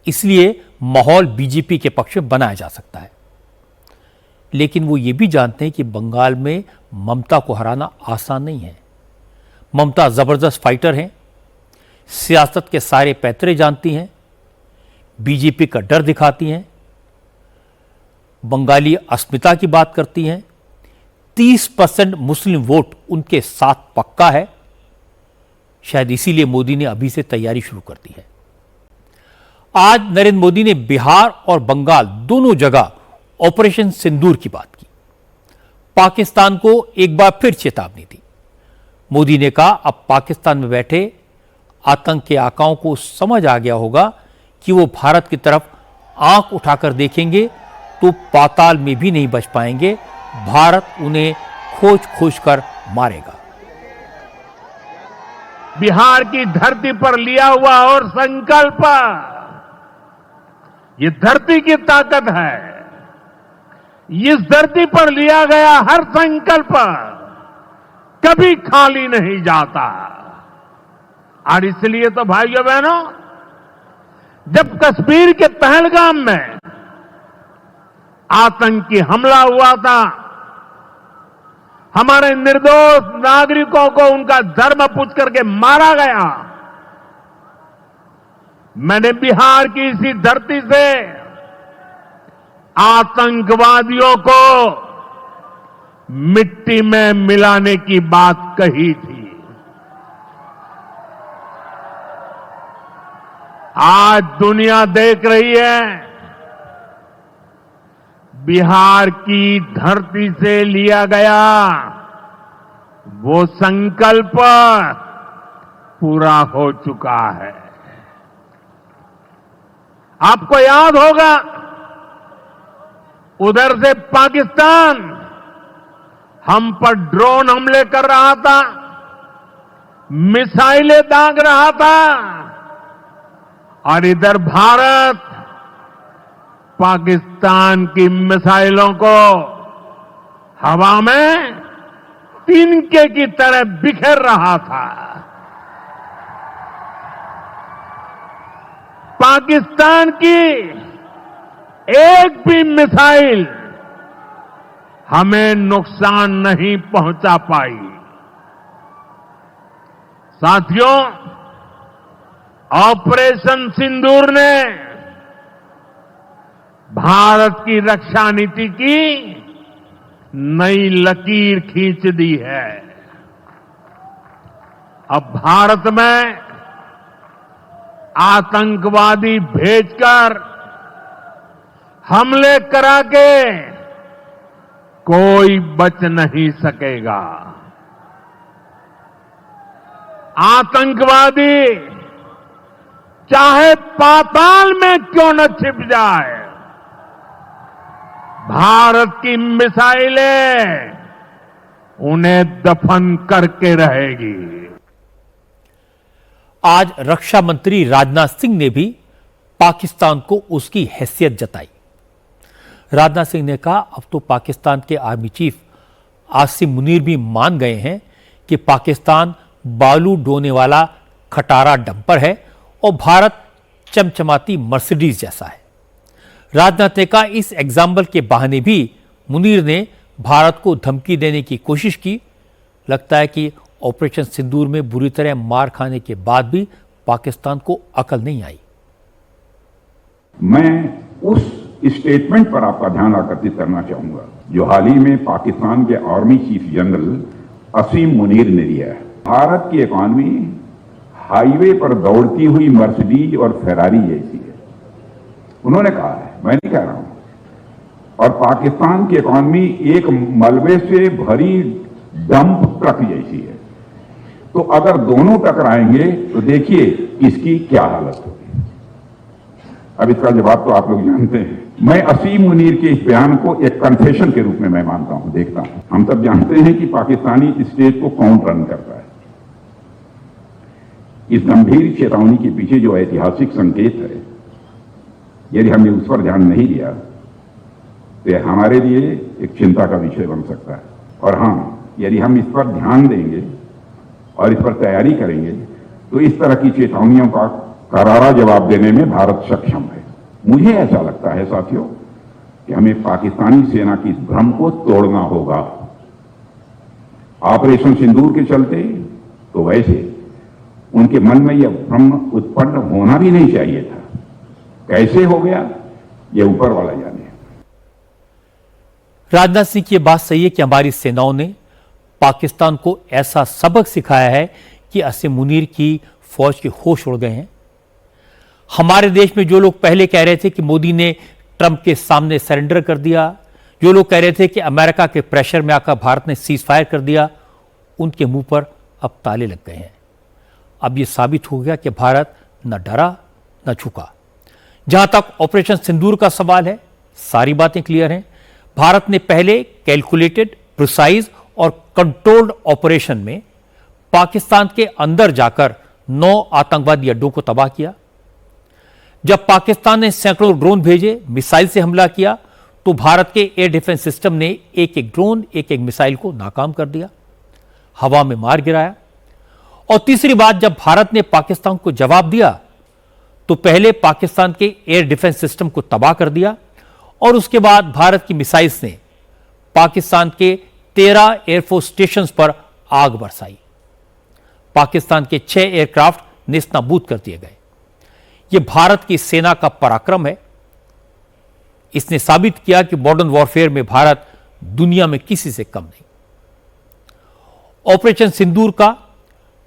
इसलिए माहौल बीजेपी के पक्ष में बनाया जा सकता है। लेकिन वो ये भी जानते हैं कि बंगाल में ममता को हराना आसान नहीं है। ममता जबरदस्त फाइटर हैं, सियासत के सारे पैतरे जानती हैं, बीजेपी का डर दिखाती हैं, बंगाली अस्मिता की बात करती हैं। 30% मुस्लिम वोट उनके साथ पक्का है। शायद इसीलिए मोदी ने अभी से तैयारी शुरू कर दी है। आज नरेंद्र मोदी ने बिहार और बंगाल दोनों जगह ऑपरेशन सिंदूर की बात की। पाकिस्तान को एक बार फिर चेतावनी दी। मोदी ने कहा, अब पाकिस्तान में बैठे आतंक के आकाओं को समझ आ गया होगा कि वो भारत की तरफ आंख उठाकर देखेंगे तो पाताल में भी नहीं बच पाएंगे। भारत उन्हें खोज खोज कर मारेगा। बिहार की धरती पर लिया हुआ और संकल्प, ये धरती की ताकत है। इस धरती पर लिया गया हर संकल्प कभी खाली नहीं जाता। और इसलिए तो भाइयों बहनों, जब कश्मीर के पहलगाम में आतंकी हमला हुआ था, हमारे निर्दोष नागरिकों को उनका धर्म पूछ करके मारा गया, मैंने बिहार की इसी धरती से आतंकवादियों को मिट्टी में मिलाने की बात कही थी। आज दुनिया देख रही है, बिहार की धरती से लिया गया वो संकल्प पूरा हो चुका है। आपको याद होगा, उधर से पाकिस्तान हम पर ड्रोन हमले कर रहा था, मिसाइलें दाग रहा था, और इधर भारत पाकिस्तान की मिसाइलों को हवा में तिनके की तरह बिखेर रहा था। पाकिस्तान की एक भी मिसाइल हमें नुकसान नहीं पहुंचा पाई। साथियों, ऑपरेशन सिंदूर ने भारत की रक्षा नीति की नई लकीर खींच दी है। अब भारत में आतंकवादी भेजकर हमले करा के कोई बच नहीं सकेगा। आतंकवादी चाहे पाताल में क्यों न छिप जाए, भारत की मिसाइलें उन्हें दफन करके रहेगी। आज रक्षा मंत्री राजनाथ सिंह ने भी पाकिस्तान को उसकी हैसियत जताई। राजनाथ सिंह ने कहा, अब तो पाकिस्तान के आर्मी चीफ आसिम मुनीर भी मान गए हैं कि पाकिस्तान बालू ढोने वाला खटारा डंपर है और भारत चमचमाती मर्सिडीज जैसा है। राजनाथ ने कहा, इस एग्जाम्पल के बहाने भी मुनीर ने भारत को धमकी देने की कोशिश की। लगता है कि ऑपरेशन सिंदूर में बुरी तरह मार खाने के बाद भी पाकिस्तान को अकल नहीं आई। मैं उस स्टेटमेंट पर आपका ध्यान आकर्षित करना चाहूंगा जो हाल ही में पाकिस्तान के आर्मी चीफ जनरल असीम मुनीर ने दिया है। भारत की इकॉनमी हाईवे पर दौड़ती हुई मर्सिडीज और फेरारी जैसी है, उन्होंने कहा है, मैं नहीं कह रहा हूं। और पाकिस्तान की इकॉनमी एक मलबे से भरी डंप ट्रक जैसी है। तो अगर दोनों टकराएंगे तो देखिए इसकी क्या हालत होगी। अब इसका जवाब तो आप लोग जानते हैं। मैं असीम मुनीर के इस बयान को एक कन्फेशन के रूप में मैं मानता हूं, देखता हूं। हम सब जानते हैं कि पाकिस्तानी स्टेट को कौन रन करता है। इस गंभीर चेतावनी के पीछे जो ऐतिहासिक संकेत है, यदि हमने उस पर ध्यान नहीं दिया तो यह हमारे लिए एक चिंता का विषय बन सकता है। और हां, यदि हम इस पर ध्यान देंगे और इस पर तैयारी करेंगे तो इस तरह की चेतावनियों का करारा जवाब देने में भारत सक्षम है। मुझे ऐसा लगता है साथियों कि हमें पाकिस्तानी सेना की इस भ्रम को तोड़ना होगा। ऑपरेशन सिंदूर के चलते तो वैसे उनके मन में यह भ्रम उत्पन्न होना भी नहीं चाहिए था। कैसे हो गया यह ऊपर वाला जाने। राजनाथ सिंह की बात सही है कि हमारी सेनाओं ने पाकिस्तान को ऐसा सबक सिखाया है कि असीम मुनीर की फौज के होश उड़ गए हैं। हमारे देश में जो लोग पहले कह रहे थे कि मोदी ने ट्रंप के सामने सरेंडर कर दिया, जो लोग कह रहे थे कि अमेरिका के प्रेशर में आकर भारत ने सीज फायर कर दिया, उनके मुंह पर अब ताले लग गए हैं। अब यह साबित हो गया कि भारत न डरा न झुका। जहां तक ऑपरेशन सिंदूर का सवाल है, सारी बातें क्लियर हैं। भारत ने पहले कैलकुलेटेड, प्रिसाइज और कंट्रोल्ड ऑपरेशन में पाकिस्तान के अंदर जाकर 9 आतंकवादी अड्डों को तबाह किया। जब पाकिस्तान ने सैकड़ों ड्रोन भेजे, मिसाइल से हमला किया, तो भारत के एयर डिफेंस सिस्टम ने एक एक ड्रोन, एक एक मिसाइल को नाकाम कर दिया, हवा में मार गिराया। और तीसरी बात, जब भारत ने पाकिस्तान को जवाब दिया तो पहले पाकिस्तान के एयर डिफेंस सिस्टम को तबाह कर दिया और उसके बाद भारत की मिसाइल्स ने पाकिस्तान के 13 एयरफोर्स स्टेशंस पर आग बरसाई। पाकिस्तान के 6 एयरक्राफ्ट नेस्तनाबूद कर दिए गए। यह भारत की सेना का पराक्रम है। इसने साबित किया कि मॉडर्न वॉरफेयर में भारत दुनिया में किसी से कम नहीं। ऑपरेशन सिंदूर का,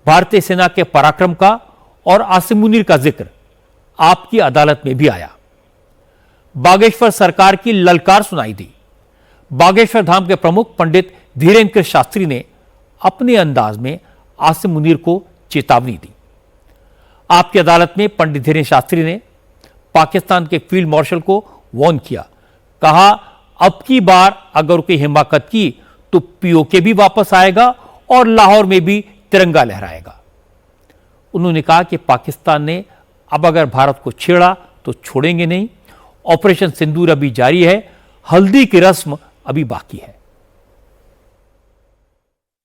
भारतीय सेना के पराक्रम का और आसिम मुनीर का जिक्र आपकी अदालत में भी आया। बागेश्वर सरकार की ललकार सुनाई दी। बागेश्वर धाम के प्रमुख पंडित धीरेन्द्र शास्त्री ने अपने अंदाज में आसिम मुनीर को चेतावनी दी। आपकी अदालत में पंडित धीरेन्द्र शास्त्री ने पाकिस्तान के फील्ड मार्शल को वार्न किया। कहा, अब की बार अगर कोई हिमाकत की तो पीओके भी वापस आएगा और लाहौर में भी तिरंगा लहराएगा। उन्होंने कहा कि पाकिस्तान ने अब अगर भारत को छेड़ा तो छोड़ेंगे नहीं। ऑपरेशन सिंदूर अभी जारी है, हल्दी की रस्म अभी बाकी है।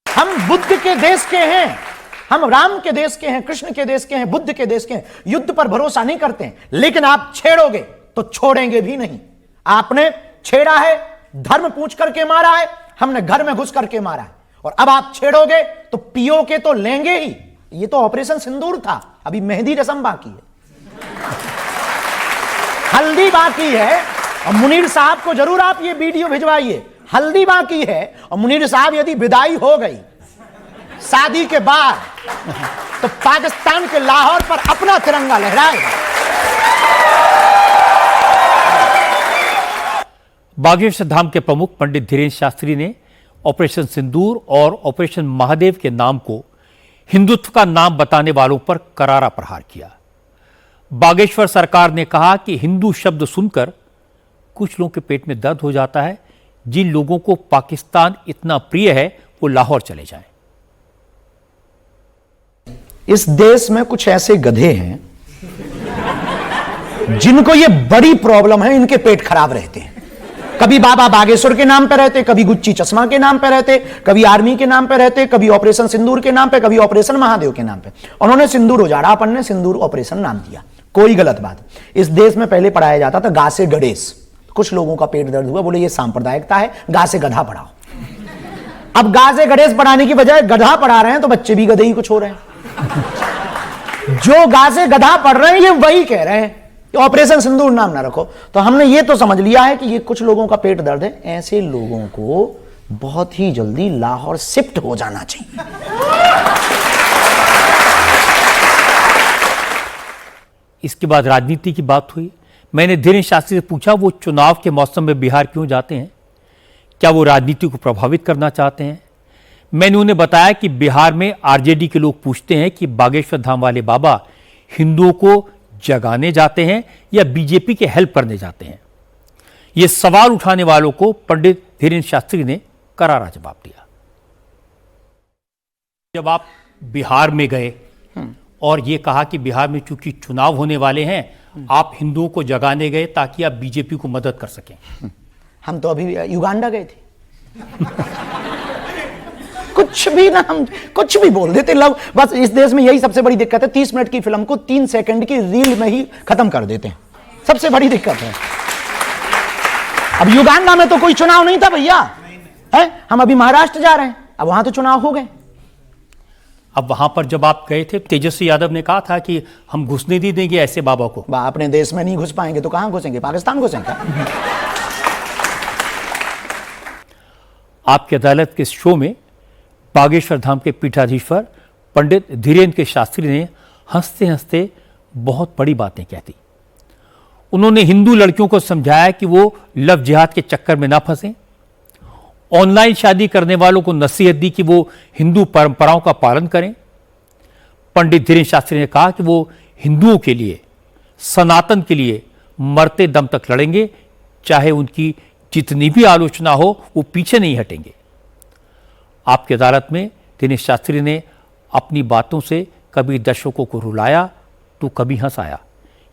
हम बुद्ध के देश के हैं, हम राम के देश के हैं, कृष्ण के देश के हैं, बुद्ध के देश के हैं। युद्ध पर भरोसा नहीं करते हैं, लेकिन आप छेड़ोगे तो छोड़ेंगे भी नहीं। आपने छेड़ा है, धर्म पूछ करके मारा है, हमने घर में घुस करके मारा है, और अब आप छेड़ोगे तो पीओके तो लेंगे ही। ये तो ऑपरेशन सिंदूर था, अभी मेहंदी रस्म बाकी है, हल्दी बाकी है। और मुनीर साहब को जरूर आप ये वीडियो भिजवाइए, हल्दी बाकी है। और मुनीर साहब यदि विदाई हो गई शादी के बाद तो पाकिस्तान के लाहौर पर अपना तिरंगा लहराएगा। बागेश्वर धाम के प्रमुख पंडित धीरेन्द्र शास्त्री ने ऑपरेशन सिंदूर और ऑपरेशन महादेव के नाम को हिंदुत्व का नाम बताने वालों पर करारा प्रहार किया। बागेश्वर सरकार ने कहा कि हिंदू शब्द सुनकर कुछ लोगों के पेट में दर्द हो जाता है। जिन लोगों को पाकिस्तान इतना प्रिय है वो लाहौर चले जाएं। इस देश में कुछ ऐसे गधे हैं जिनको ये बड़ी प्रॉब्लम है, इनके पेट खराब रहते हैं। कभी बाबा बागेश्वर के नाम पे रहते, कभी गुच्ची चश्मा के नाम पे रहते, कभी आर्मी के नाम पे रहते, कभी ऑपरेशन सिंदूर के नाम पे, कभी ऑपरेशन महादेव के नाम पे। उन्होंने सिंदूर उजाड़ा, अपन ने सिंदूर ऑपरेशन नाम दिया। कोई गलत बात। इस देश में पहले पढ़ाया जाता था गा से गणेश। कुछ लोगों का पेट दर्द हुआ, बोले ये सांप्रदायिकता है, गा से गधा पढ़ाओ। अब गा से गणेश पढ़ाने की बजाय गधा पढ़ा रहे हैं, तो बच्चे भी गधे ही कुछ हो रहे हैं। जो गा से गधा पढ़ रहे हैं ये वही कह रहे हैं कि ऑपरेशन सिंदूर नाम ना रखो। तो हमने ये तो समझ लिया है कि ये कुछ लोगों का पेट दर्द है, ऐसे लोगों को बहुत ही जल्दी लाहौर शिफ्ट हो जाना चाहिए। इसके बाद राजनीति की बात हुई। मैंने धीरेन्द्र शास्त्री से पूछा वो चुनाव के मौसम में बिहार क्यों जाते हैं, क्या वो राजनीति को प्रभावित करना चाहते हैं। मैंने उन्हें बताया कि बिहार में आरजेडी के लोग पूछते हैं कि बागेश्वर धाम वाले बाबा हिंदुओं को जगाने जाते हैं या बीजेपी के हेल्प करने जाते हैं। ये सवाल उठाने वालों को पंडित धीरेन्द्र शास्त्री ने करारा जवाब दिया। जब आप बिहार में गए और ये कहा कि बिहार में चूंकि चुनाव होने वाले हैं, आप हिंदुओं को जगाने गए ताकि आप बीजेपी को मदद कर सकें। हम तो अभी युगांडा गए थे। कुछ भी ना, हम कुछ भी बोल देते लोग। बस इस देश में यही सबसे बड़ी दिक्कत है, 30 मिनट की फिल्म को 3 सेकंड की रील में ही खत्म कर देते हैं। सबसे बड़ी दिक्कत है। अब युगांडा में तो कोई चुनाव नहीं था भैया, है? हम अभी महाराष्ट्र जा रहे हैं, अब वहां तो चुनाव हो गए। अब वहां पर जब आप गए थे, तेजस्वी यादव ने कहा था कि हम घुसने नहीं देंगे ऐसे बाबा को। अपने देश में नहीं घुस पाएंगे तो कहां घुसेंगे, पाकिस्तान घुसेंगे। आपकी अदालत के शो में बागेश्वर धाम के पीठाधीश्वर पंडित धीरेन्द्र के शास्त्री ने हंसते हंसते बहुत बड़ी बातें कह दी। उन्होंने हिंदू लड़कियों को समझाया कि वो लव जिहाद के चक्कर में ना फंसें। ऑनलाइन शादी करने वालों को नसीहत दी कि वो हिंदू परंपराओं का पालन करें। पंडित धीरेन्द्र शास्त्री ने कहा कि वो हिंदुओं के लिए, सनातन के लिए मरते दम तक लड़ेंगे, चाहे उनकी जितनी भी आलोचना हो वो पीछे नहीं हटेंगे। आपकी अदालत में धीरेन्द्र शास्त्री ने अपनी बातों से कभी दर्शकों को रुलाया तो कभी हंसाया।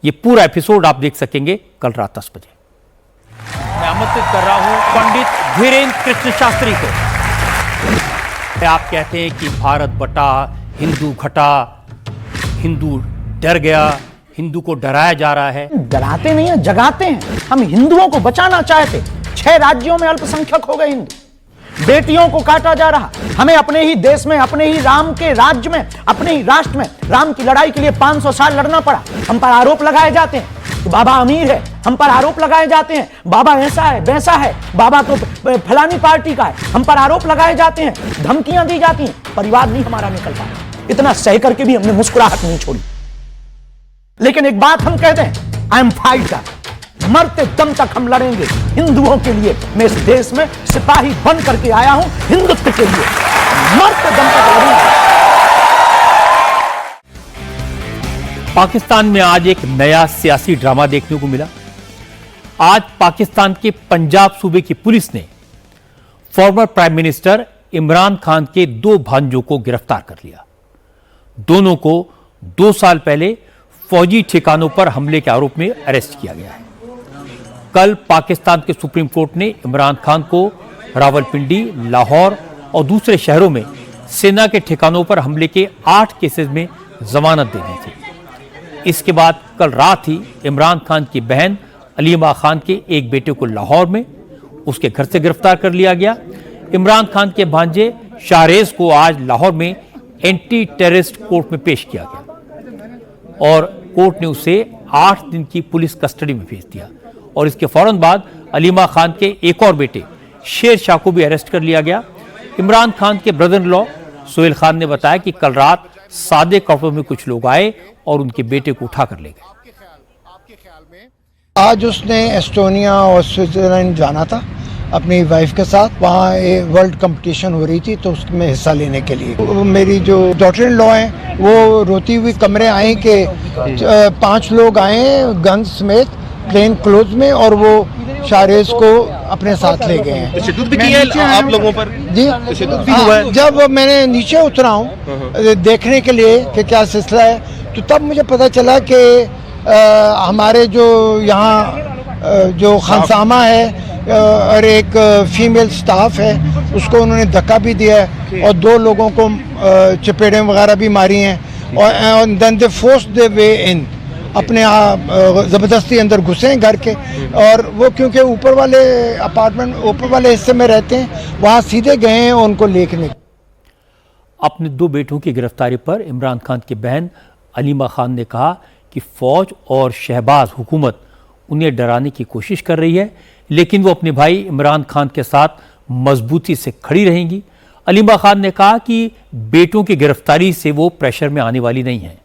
ये पूरा एपिसोड आप देख सकेंगे कल रात 10 बजे। मैं आमंत्रित कर रहा हूं पंडित धीरेन्द्र कृष्ण शास्त्री को। आप कहते हैं कि भारत बटा, हिंदू घटा, हिंदू डर गया, हिंदू को डराया जा रहा है। डराते नहीं है, जगाते हैं। हम हिंदुओं को बचाना चाहते। 6 राज्यों में अल्पसंख्यक हो गए हिंदू, बेटियों को काटा जा रहा। हमें अपने ही देश में, अपने ही राम के राज्य में, अपने ही राष्ट्र में राम की लड़ाई के लिए 500 साल लड़ना पड़ा। हम पर आरोप लगाए जाते हैं कि बाबा अमीर है, हम पर आरोप लगाए जाते हैं बाबा ऐसा है वैसा है, बाबा तो फलानी पार्टी का है, हम पर आरोप लगाए जाते हैं, धमकियां दी जाती हैं। परिवार नहीं हमारा निकल पाया। इतना सह करके भी हमने मुस्कुराहट नहीं छोड़ी। लेकिन एक बात हम कहते हैं, आई एम फाइटर, मरते दम तक हम लड़ेंगे हिंदुओं के लिए। मैं इस देश में सिपाही बन करके आया हूं हिंदुत्व के लिए, मरते दम तक लड़ेंगे। पाकिस्तान में आज एक नया सियासी ड्रामा देखने को मिला। आज पाकिस्तान के पंजाब सूबे की पुलिस ने former prime minister Imran Khan के 2 भांजों को गिरफ्तार कर लिया। दोनों को 2 साल पहले फौजी ठिकानों पर हमले के आरोप में अरेस्ट किया गया है। कल पाकिस्तान के सुप्रीम कोर्ट ने इमरान खान को रावलपिंडी, लाहौर और दूसरे शहरों में सेना के ठिकानों पर हमले के 8 केसेस में जमानत दे दी थी। इसके बाद कल रात ही इमरान खान की बहन अलीमा खान के एक बेटे को लाहौर में उसके घर से गिरफ्तार कर लिया गया। इमरान खान के भांजे शाहरेज को आज लाहौर में एंटी टेररिस्ट कोर्ट में पेश किया गया और कोर्ट ने उसे 8 दिन की पुलिस कस्टडी में भेज दिया। और इसके फौरन बाद अलीमा खान के एक और बेटे शेर शाह को भी अरेस्ट कर लिया गया। इमरान खान के brother in law Sohail Khan ने बताया कि कल रात सादे कपड़ों में कुछ लोग आए और उनके बेटे को उठाकर ले गए। आज उसने एस्टोनिया और स्विट्जरलैंड जाना था अपनी वाइफ के साथ। वहाँ वर्ल्ड कंपटीशन हो रही थी तो उसमें हिस्सा लेने के लिए मेरी जो डॉटर इन लॉ है वो रोती हुई कमरे आई कि 5 लोग आए गन समेत प्लेन क्लोथ में और वो शाहरेज को अपने साथ ले गए हैं। तशद्दुद भी किया है आप लोगों पर? जी, जब मैंने नीचे उतरा हूँ देखने के लिए कि क्या सिलसिला है तो तब मुझे पता चला कि हमारे जो यहाँ जो खानसामा है और एक फीमेल स्टाफ है उसको उन्होंने धक्का भी दिया है और 2 लोगों को चपेड़ें वगैरह भी मारी हैं और then they force the way in, अपने ज़बरदस्ती अंदर घुसे हैं घर के, और वो क्योंकि ऊपर वाले अपार्टमेंट ऊपर वाले हिस्से में रहते हैं वहाँ सीधे गए हैं उनको लेकर। अपने 2 बेटों की गिरफ्तारी पर इमरान खान की बहन अलीमा खान ने कहा कि फौज और शहबाज हुकूमत उन्हें डराने की कोशिश कर रही है, लेकिन वो अपने भाई इमरान खान के साथ मजबूती से खड़ी रहेंगी। अलीमा खान ने कहा कि बेटों की गिरफ्तारी से वो प्रेशर में आने वाली नहीं है।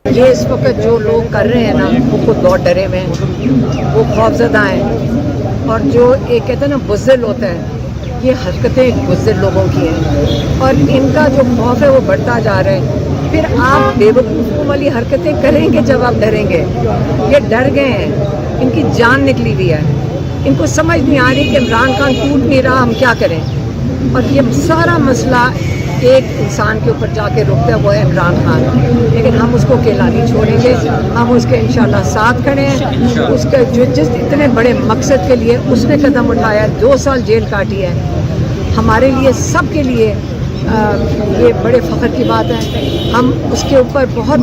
ये इस वक्त जो लोग कर रहे हैं ना, वो खुद बहुत डरे हुए हैं, वो खौफजदा हैं, और जो एक कहते हैं ना बुज़दिल होता है, ये हरकतें बुज़दिल लोगों की हैं और इनका जो खौफ है वो बढ़ता जा रहा है। फिर आप बेवकूफ़ों वाली हरकतें करेंगे जब आप डरेंगे। ये डर गए हैं, इनकी जान निकली हुई है, इनको समझ नहीं आ रही कि इमरान खान टूट नहीं रहा, हम क्या करें। और ये सारा मसला एक इंसान के ऊपर जाके रुकता है, वो है इमरान खान, लेकिन हम उसको अकेला नहीं छोड़ेंगे, हम उसके इंशाल्लाह साथ खड़े हैं। उसका जो जिस इतने बड़े मकसद के लिए उसने कदम उठाया, 2 साल जेल काटी है, हमारे लिए सब के लिए ये बड़े फ़ख्र की बात है। हम उसके ऊपर बहुत,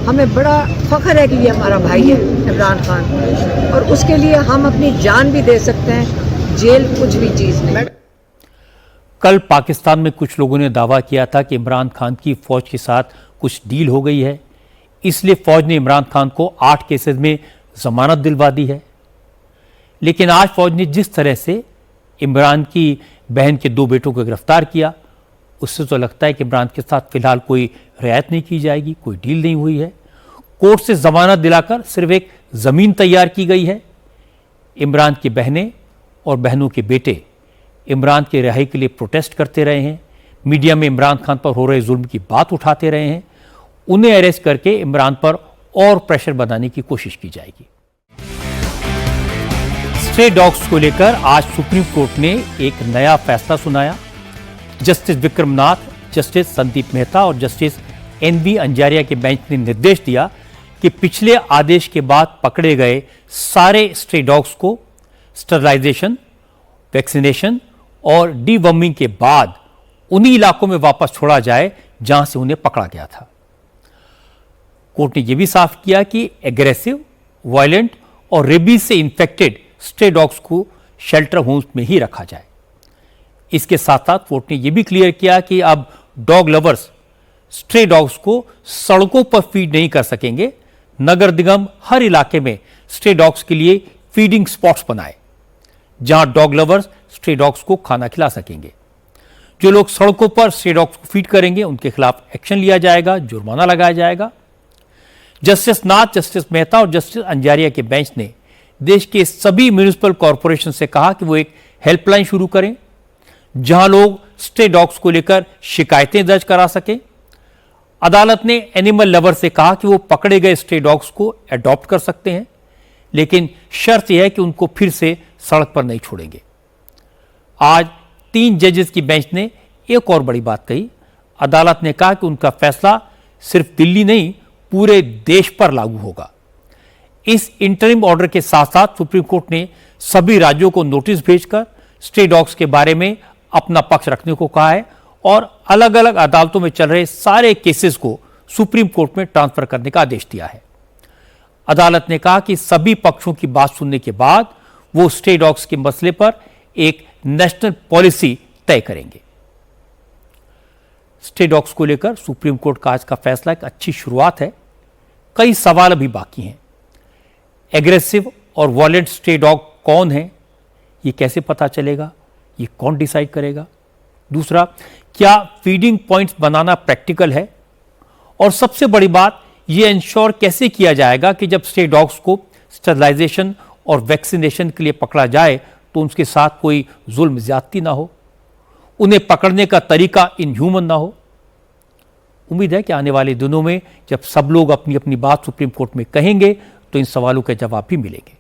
हमें बड़ा फ़ख्र है कि ये हमारा भाई है इमरान खान, और उसके लिए हम अपनी जान भी दे सकते हैं। जेल कुछ भी चीज़ नहीं। कल पाकिस्तान में कुछ लोगों ने दावा किया था कि इमरान खान की फौज के साथ कुछ डील हो गई है, इसलिए फौज ने इमरान खान को 8 केसेस में जमानत दिलवा दी है। लेकिन आज फौज ने जिस तरह से इमरान की बहन के 2 बेटों को गिरफ्तार किया, उससे तो लगता है कि इमरान के साथ फिलहाल कोई रियायत नहीं की जाएगी, कोई डील नहीं हुई है। कोर्ट से जमानत दिलाकर सिर्फ एक जमीन तैयार की गई है। इमरान की बहनें और बहनों के बेटे इमरान के रिहाई के लिए प्रोटेस्ट करते रहे हैं, मीडिया में इमरान खान पर हो रहे जुल्म की बात उठाते रहे हैं। उन्हें अरेस्ट करके इमरान पर और प्रेशर बनाने की कोशिश की जाएगी। स्ट्रे डॉग्स को लेकर आज सुप्रीम कोर्ट ने एक नया फैसला सुनाया। जस्टिस विक्रमनाथ, जस्टिस संदीप मेहता और जस्टिस एनवी अंजारिया के बेंच ने निर्देश दिया कि पिछले आदेश के बाद पकड़े गए सारे स्ट्रे डॉग्स को स्टरलाइजेशन, वैक्सीनेशन और डीवर्मिंग के बाद उन्हीं इलाकों में वापस छोड़ा जाए जहां से उन्हें पकड़ा गया था। कोर्ट ने यह भी साफ किया कि एग्रेसिव, वायलेंट और रेबीज से इन्फेक्टेड स्ट्रे डॉग्स को शेल्टर होम्स में ही रखा जाए। इसके साथ साथ कोर्ट ने यह भी क्लियर किया कि अब डॉग लवर्स स्ट्रे डॉग्स को सड़कों पर फीड नहीं कर सकेंगे। नगर निगम हर इलाके में स्ट्रे डॉग्स के लिए फीडिंग स्पॉट्स बनाए जहां डॉग लवर्स स्ट्रे डॉग्स को खाना खिला सकेंगे। जो लोग सड़कों पर स्ट्रे डॉग्स को फीड करेंगे उनके खिलाफ एक्शन लिया जाएगा, जुर्माना लगाया जाएगा। जस्टिस नाथ, जस्टिस मेहता और जस्टिस अंजारिया के बेंच ने देश के सभी म्यूनिसिपल कॉरपोरेशन से कहा कि वो एक हेल्पलाइन शुरू करें जहां लोग स्ट्रे डॉग्स को लेकर शिकायतें दर्ज करा सकें। अदालत ने एनिमल लवर से कहा कि वो पकड़े गए स्ट्रे डॉग्स को अडॉप्ट कर सकते हैं, लेकिन शर्त यह है कि उनको फिर से सड़क पर नहीं छोड़ेंगे। आज 3 जजेस की बेंच ने एक और बड़ी बात कही। अदालत ने कहा कि उनका फैसला सिर्फ दिल्ली नहीं पूरे देश पर लागू होगा। इस इंटरिम ऑर्डर के साथ साथ सुप्रीम कोर्ट ने सभी राज्यों को नोटिस भेजकर स्ट्रे डॉग्स के बारे में अपना पक्ष रखने को कहा है और अलग अलग अदालतों में चल रहे सारे केसेस को सुप्रीम कोर्ट में ट्रांसफर करने का आदेश दिया है। अदालत ने कहा कि सभी पक्षों की बात सुनने के बाद वो स्ट्रे डॉग्स के मसले पर एक नेशनल पॉलिसी तय करेंगे। स्ट्रे डॉग्स को लेकर सुप्रीम कोर्ट का आज का फैसला एक अच्छी शुरुआत है। कई सवाल अभी बाकी हैं। एग्रेसिव और वॉयलेंट स्ट्रे डॉग कौन है, ये कैसे पता चलेगा, ये कौन डिसाइड करेगा? दूसरा, क्या फीडिंग पॉइंट्स बनाना प्रैक्टिकल है? और सबसे बड़ी बात, ये इंश्योर कैसे किया जाएगा कि जब स्ट्रे डॉग्स को स्टरलाइजेशन और वैक्सीनेशन के लिए पकड़ा जाए तो उनके साथ कोई जुल्म ज्यादती ना हो, उन्हें पकड़ने का तरीका इनह्यूमन ना हो। उम्मीद है कि आने वाले दिनों में जब सब लोग अपनी अपनी बात सुप्रीम कोर्ट में कहेंगे तो इन सवालों के जवाब भी मिलेंगे।